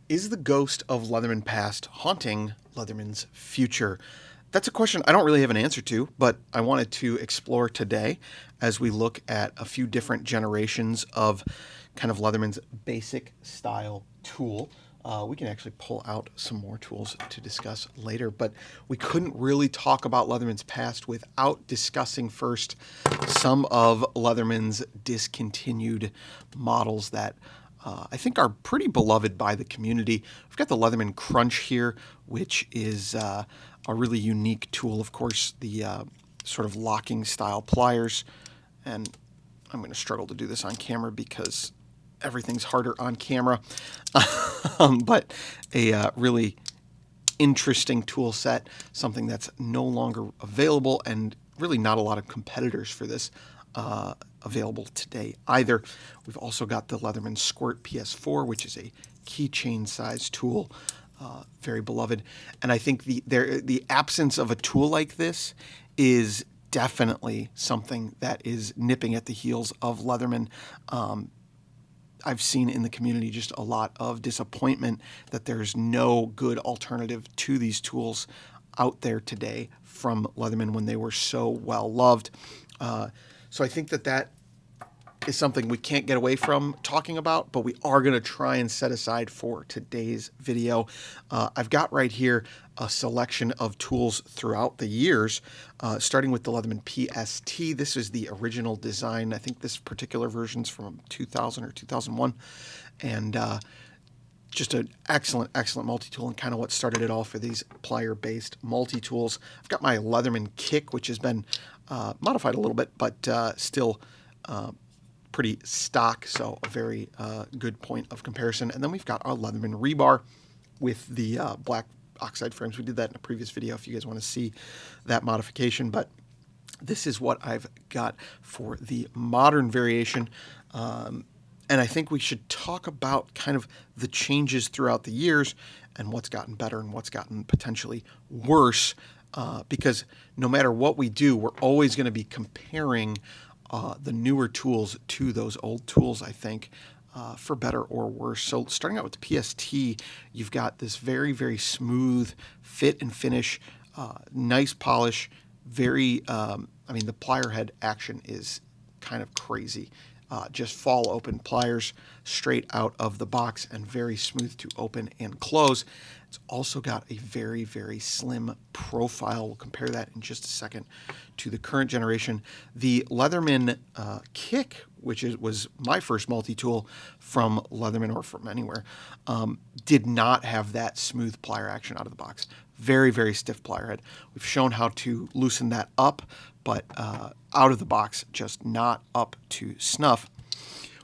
Is the ghost of Leatherman past haunting Leatherman's future? That's a question I don't really have an answer to, but I wanted to explore today as we look at a few different generations of kind of Leatherman's basic style tool. We can actually pull out some more tools to discuss later, but we couldn't really talk about Leatherman's past without discussing first some of Leatherman's discontinued models that I think are pretty beloved by the community. We've got the Leatherman Crunch here, which is a really unique tool. Of course, the sort of locking style pliers, and I'm going to struggle to do this on camera because everything's harder on camera. But a really interesting tool set, something that's no longer available, and really not a lot of competitors for this available today either. We've also got the Leatherman Squirt PS4, which is a keychain size tool, very beloved. And I think the absence of a tool like this is definitely something that is nipping at the heels of Leatherman. I've seen in the community just a lot of disappointment that there's no good alternative to these tools out there today from Leatherman when they were so well loved. So I think that is something we can't get away from talking about, but we are going to try and set aside for today's video. I've got right here a selection of tools throughout the years, starting with the Leatherman PST. This is the original design. I think this particular version's from 2000 or 2001, and just an excellent multi-tool, and kind of what started it all for these plier-based multi-tools. I've got my Leatherman Kick, which has been modified a little bit, but still pretty stock, so a very good point of comparison. And then we've got our Leatherman Rebar with the black oxide frames. We did that in a previous video if you guys want to see that modification, but this is what I've got for the modern variation. And I think we should talk about kind of the changes throughout the years and what's gotten better and what's gotten potentially worse, because no matter what we do, we're always going to be comparing the newer tools to those old tools, I think, for better or worse. So starting out with the PST, you've got this very, very smooth fit and finish, nice polish, very, the plier head action is kind of crazy. Just fall open pliers straight out of the box and very smooth to open and close. It's also got a very, very slim profile. We'll compare that in just a second to the current generation. The Leatherman Kick, which was my first multi-tool from Leatherman or from anywhere, did not have that smooth plier action out of the box. Very, very stiff plier head. We've shown how to loosen that up, but out of the box, just not up to snuff.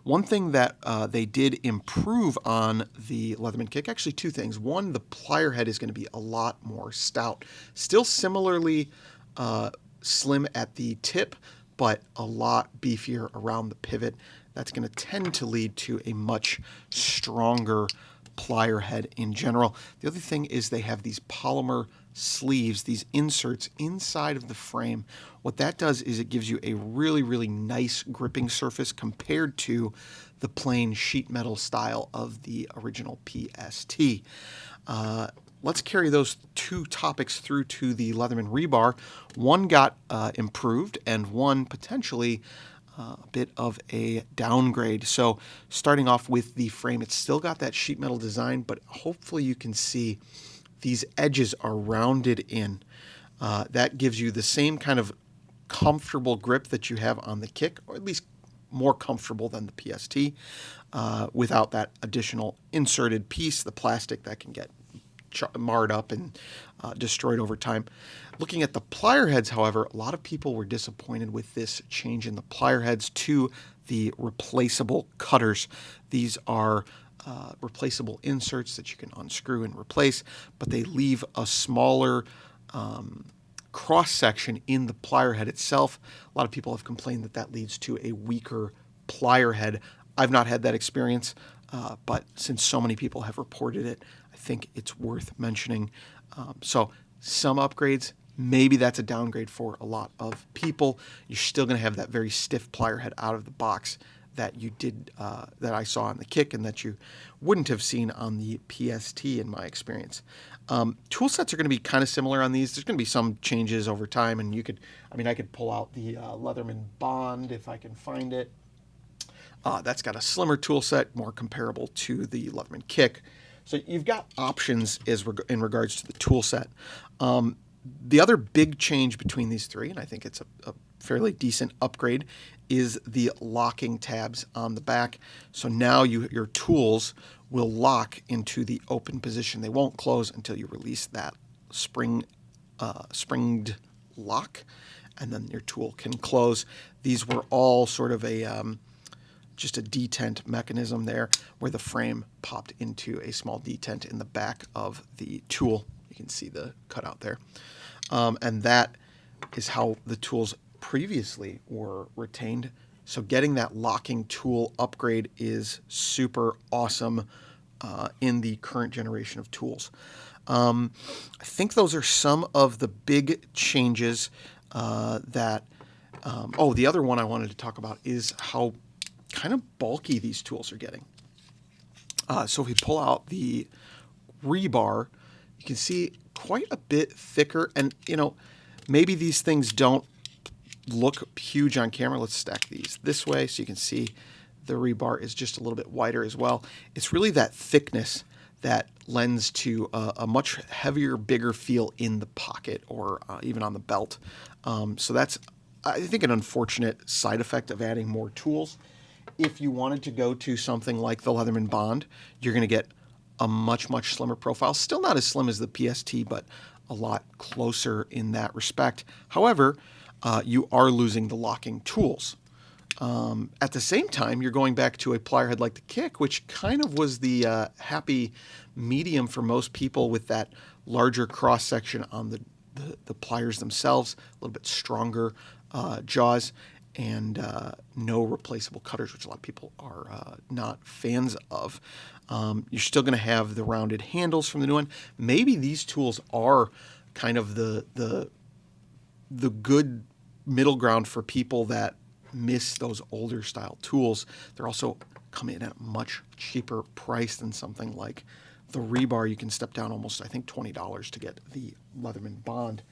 One thing that they did improve on the Leatherman Kick, actually two things. One, the plier head is going to be a lot more stout. Still similarly slim at the tip, but a lot beefier around the pivot. That's going to tend to lead to a much stronger plier head in general. The other thing is they have these polymer sleeves, these inserts inside of the frame. What that does is it gives you a really, really nice gripping surface compared to the plain sheet metal style of the original PST. Let's carry those two topics through to the Leatherman Rebar. One got improved and one potentially a bit of a downgrade. So starting off with the frame, it's still got that sheet metal design, but hopefully you can see these edges are rounded in. That gives you the same kind of comfortable grip that you have on the Kick, or at least more comfortable than the PST, without that additional inserted piece, the plastic that can get marred up and destroyed over time. Looking at the plier heads, however, a lot of people were disappointed with this change in the plier heads to the replaceable cutters. These are replaceable inserts that you can unscrew and replace, but they leave a smaller cross section in the plier head itself. A lot of people have complained that that leads to a weaker plier head. I've not had that experience, but since so many people have reported it, I think it's worth mentioning. So some upgrades, maybe that's a downgrade for a lot of people. You're still going to have that very stiff plier head out of the box that you did that I saw on the Kick and that you wouldn't have seen on the PST in my experience. Tool sets are going to be kind of similar on these. There's going to be some changes over time, and I could pull out the Leatherman Bond if I can find it. That's got a slimmer tool set, more comparable to the Leatherman Kick. So you've got options in regards to the tool set. The other big change between these three, and I think it's a fairly decent upgrade, is the locking tabs on the back. So now your tools will lock into the open position. They won't close until you release that springed lock, and then your tool can close. These were all sort of just a detent mechanism there, where the frame popped into a small detent in the back of the tool. You can see the cutout there. And that is how the tools previously were retained. So getting that locking tool upgrade is super awesome in the current generation of tools. I think those are some of the big changes the other one I wanted to talk about is how kind of bulky these tools are getting. So if we pull out the rebar, you can see quite a bit thicker, and maybe these things don't look huge on camera. Let's stack these this way so you can see the rebar is just a little bit wider as well. It's really that thickness that lends to a much heavier, bigger feel in the pocket or even on the belt. So that's, I think, an unfortunate side effect of adding more tools. If you wanted to go to something like the Leatherman Bond, you're going to get a much, much slimmer profile. Still not as slim as the PST, but a lot closer in that respect. However, you are losing the locking tools. At the same time, you're going back to a plier head like the Kick, which kind of was the happy medium for most people, with that larger cross-section on the pliers themselves, a little bit stronger jaws, and no replaceable cutters, which a lot of people are not fans of. You're still going to have the rounded handles from the new one. Maybe these tools are kind of the good middle ground for people that miss those older style tools. They're also coming in at a much cheaper price than something like the rebar. You can step down almost, I think, $20 to get the Leatherman Bond.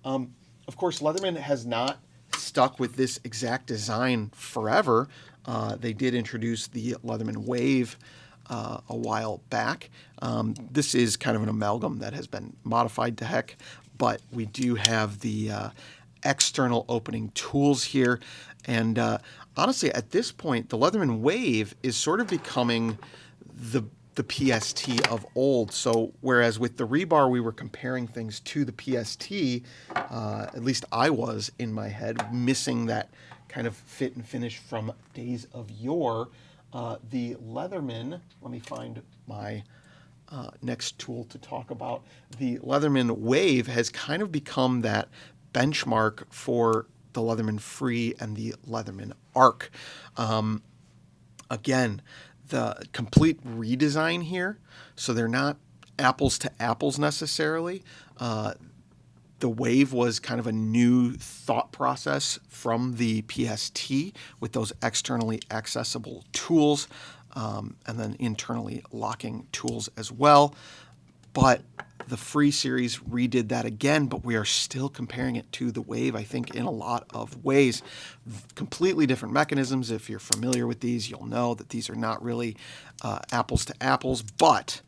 Of course, Leatherman has not stuck with this exact design forever. They did introduce the Leatherman Wave a while back. This is kind of an amalgam that has been modified to heck, but we do have the external opening tools here. And honestly, at this point, the Leatherman Wave is sort of becoming the PST of old. So whereas with the rebar we were comparing things to the PST, at least I was in my head, missing that kind of fit and finish from days of yore. The Leatherman, let me find my next tool to talk about. The Leatherman Wave has kind of become that benchmark for the Leatherman Free and the Leatherman Arc. Again, the complete redesign here, so they're not apples to apples necessarily. The Wave was kind of a new thought process from the PST with those externally accessible tools, and then internally locking tools as well. But the Free series redid that again, but we are still comparing it to the Wave, I think, in a lot of ways. Completely different mechanisms. If you're familiar with these, you'll know that these are not really apples to apples, but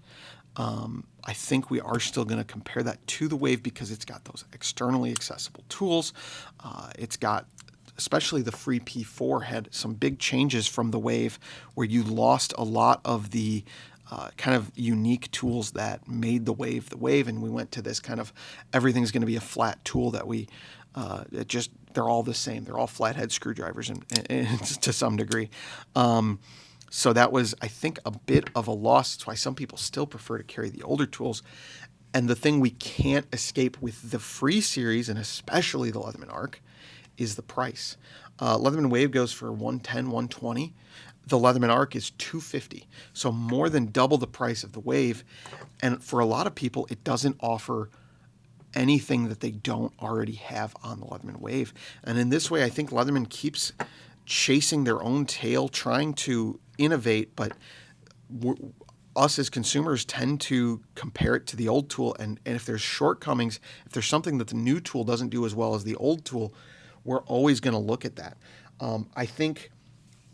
I think we are still going to compare that to the Wave because it's got those externally accessible tools. It's got, especially the Free P4 had some big changes from the Wave, where you lost a lot of the kind of unique tools that made the Wave, and we went to this kind of everything's going to be a flat tool that they're all the same. They're all flathead screwdrivers and to some degree. So that was, I think, a bit of a loss. That's why some people still prefer to carry the older tools. And the thing we can't escape with the Free series, and especially the Leatherman Arc, is the price. Leatherman Wave goes for $110, $120. The Leatherman Arc is $250, so more than double the price of the Wave. And for a lot of people, it doesn't offer anything that they don't already have on the Leatherman Wave. And in this way, I think Leatherman keeps chasing their own tail, trying to innovate, but us as consumers tend to compare it to the old tool. And if there's shortcomings, if there's something that the new tool doesn't do as well as the old tool, we're always going to look at that. I think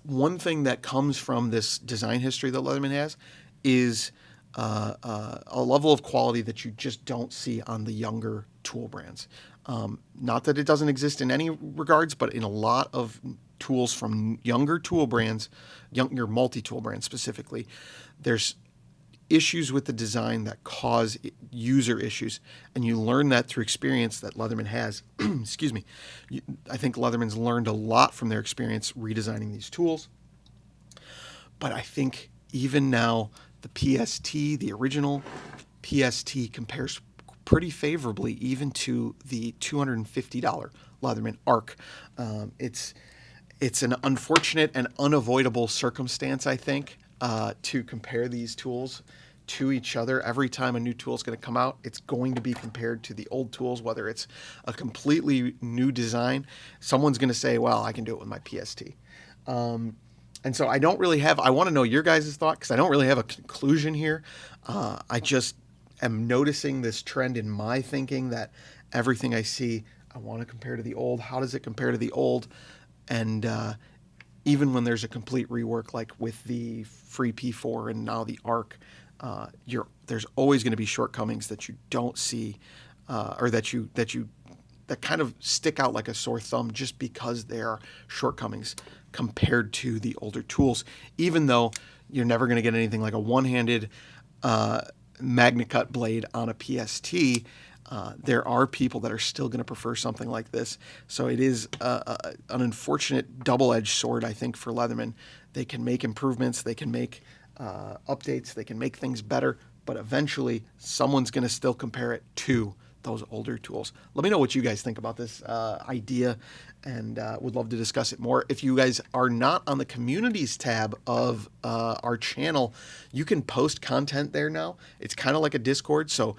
one thing that comes from this design history that Leatherman has is a level of quality that you just don't see on the younger tool brands. Not that it doesn't exist in any regards, but in a lot of tools from younger tool brands, younger multi-tool brands specifically, there's issues with the design that cause user issues, and you learn that through experience that Leatherman has. Excuse me. I think Leatherman's learned a lot from their experience redesigning these tools. But I think even now, the PST, the original PST, compares pretty favorably even to the $250 Leatherman Arc. It's an unfortunate and unavoidable circumstance, I think, to compare these tools to each other. Every time a new tool is going to come out, it's going to be compared to the old tools, whether it's a completely new design. Someone's going to say, well, I can do it with my PST. And so I don't really have, I want to know your guys' thought, because I don't really have a conclusion here. I just am noticing this trend in my thinking that everything I see, I want to compare to the old. How does it compare to the old? And even when there's a complete rework, like with the free P4 and now the Arc, there's always going to be shortcomings that you don't see, or that kind of stick out like a sore thumb just because they are shortcomings compared to the older tools. Even though you're never going to get anything like a one-handed MagnaCut blade on a PST, there are people that are still going to prefer something like this. So it is an unfortunate double-edged sword, I think, for Leatherman. They can make improvements, they can make updates, they can make things better, but eventually someone's going to still compare it to those older tools. Let me know what you guys think about this idea, and would love to discuss it more. If you guys are not on the communities tab of our channel, you can post content there now. It's kind of like a Discord, so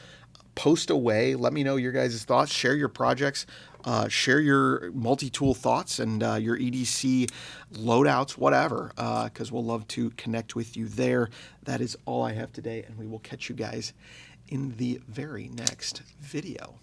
post away. Let me know your guys' thoughts. Share your projects. Share your multi-tool thoughts and your EDC loadouts, whatever, because we'll love to connect with you there. That is all I have today, and we will catch you guys in the very next video.